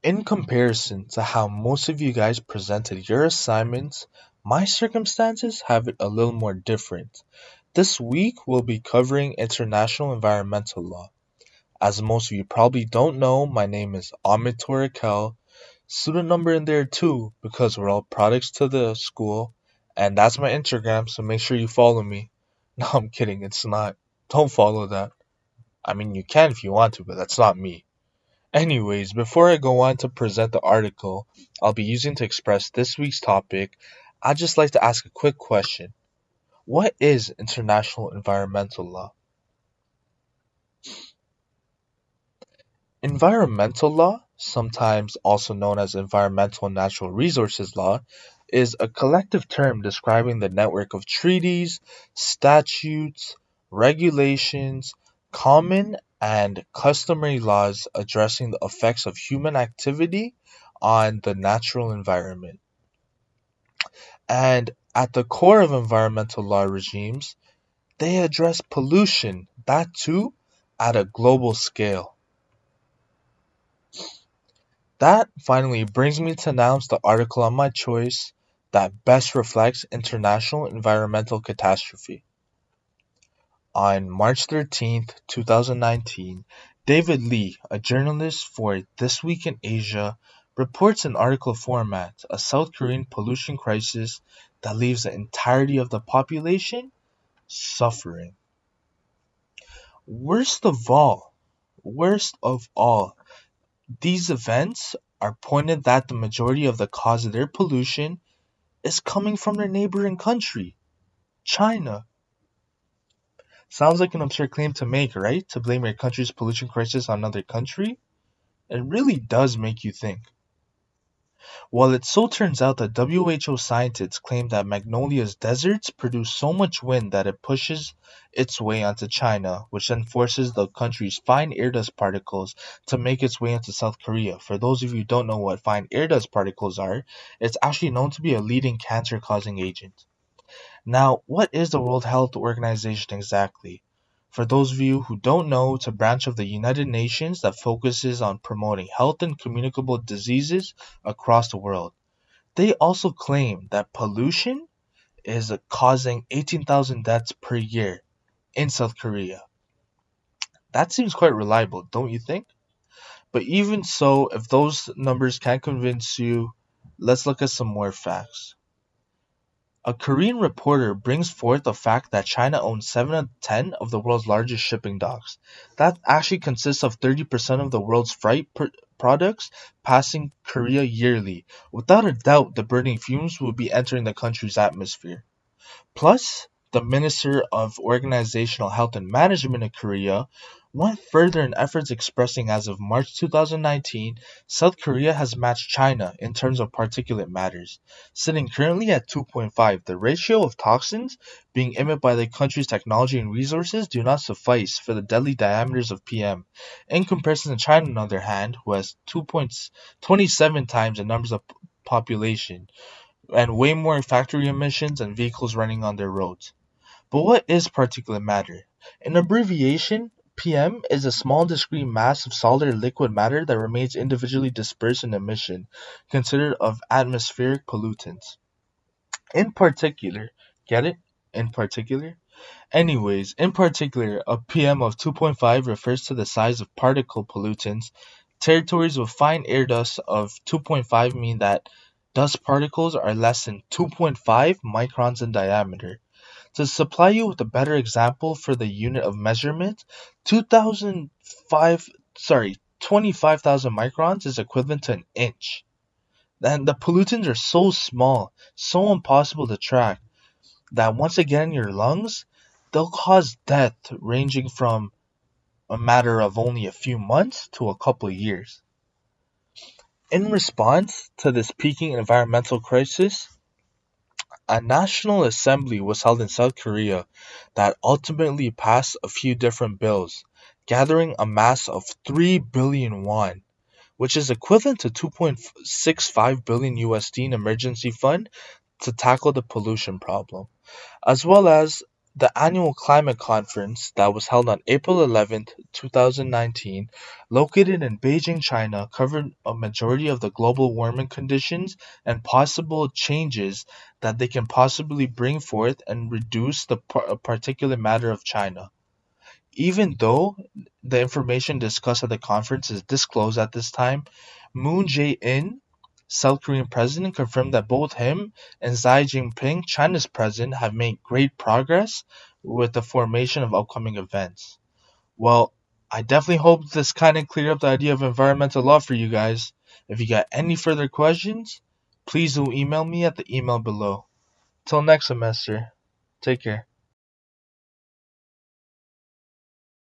In comparison to how most of you guys presented your assignments, my circumstances have it a little more different. This week we'll be covering international environmental law. As most of you probably don't know, my name is Ahmad Torakhel. Student number in there too, because we're all products to the school, and that's my Instagram, so make sure you follow me. No, I'm kidding, it's not. Don't follow that. I mean, you can if you want to, but that's not me. Anyways, before I go on to present the article I'll be using to express this week's topic, I'd just like to ask a quick question. What is international environmental law? Environmental law, sometimes also known as environmental and natural resources law, is a collective term describing the network of treaties, statutes, regulations, common and customary laws addressing the effects of human activity on the natural environment. And at the core of environmental law regimes, they address pollution, that too, at a global scale. That finally brings me to announce the article of my choice that best reflects international environmental catastrophe. On March 13th, 2019, David Lee, a journalist for This Week in Asia, reports in article format a South Korean pollution crisis that leaves the entirety of the population suffering. Worst of all, worst of all, these events are pointed that the majority of the cause of their pollution is coming from their neighboring country, China. Sounds like an absurd claim to make, right? To blame your country's pollution crisis on another country? It really does make you think. Well, it so turns out that WHO scientists claim that Magnolia's deserts produce so much wind that it pushes its way onto China, which then forces the country's fine air dust particles to make its way into South Korea. For those of you who don't know what fine air dust particles are, it's actually known to be a leading cancer-causing agent. Now, what is the World Health Organization exactly? For those of you who don't know, it's a branch of the United Nations that focuses on promoting health and communicable diseases across the world. They also claim that pollution is causing 18,000 deaths per year in South Korea. That seems quite reliable, don't you think? But even so, if those numbers can't convince you, let's look at some more facts. A Korean reporter brings forth the fact that China owns 7 out of 10 of the world's largest shipping docks. That actually consists of 30% of the world's freight products passing Korea yearly. Without a doubt, the burning fumes will be entering the country's atmosphere. Plus, the Minister of Organizational Health and Management of Korea went further in efforts expressing as of March 2019, South Korea has matched China in terms of particulate matters, sitting currently at 2.5. The ratio of toxins being emitted by the country's technology and resources do not suffice for the deadly diameters of PM. In comparison to China, on the other hand, who has 2.27 times the numbers of population and way more factory emissions and vehicles running on their roads. But what is particulate matter? In abbreviation, PM is a small discrete mass of solid or liquid matter that remains individually dispersed in emission, considered of atmospheric pollutants. In particular, get it? In particular? Anyways, in particular, a PM of 2.5 refers to the size of particle pollutants. Territories with fine air dust of 2.5 mean that dust particles are less than 2.5 microns in diameter. To supply you with a better example for the unit of measurement, 25,000 microns is equivalent to an inch. And the pollutants are so small, so impossible to track, that once again in your lungs, they'll cause death ranging from a matter of only a few months to a couple of years. In response to this peaking environmental crisis, a national assembly was held in South Korea that ultimately passed a few different bills, gathering a mass of 3 billion won, which is equivalent to 2.65 billion USD in emergency fund to tackle the pollution problem, as well as The annual climate conference that was held on April 11th, 2019, located in Beijing, China, covered a majority of the global warming conditions and possible changes that they can possibly bring forth and reduce the particulate matter of China. Even though the information discussed at the conference is disclosed at this time, Moon Jae-in, South Korean president, confirmed that both him and Xi Jinping, China's president, have made great progress with the formation of upcoming events. Well, I definitely hope this kind of cleared up the idea of environmental law for you guys. If you got any further questions, please do email me at the email below. Till next semester, take care.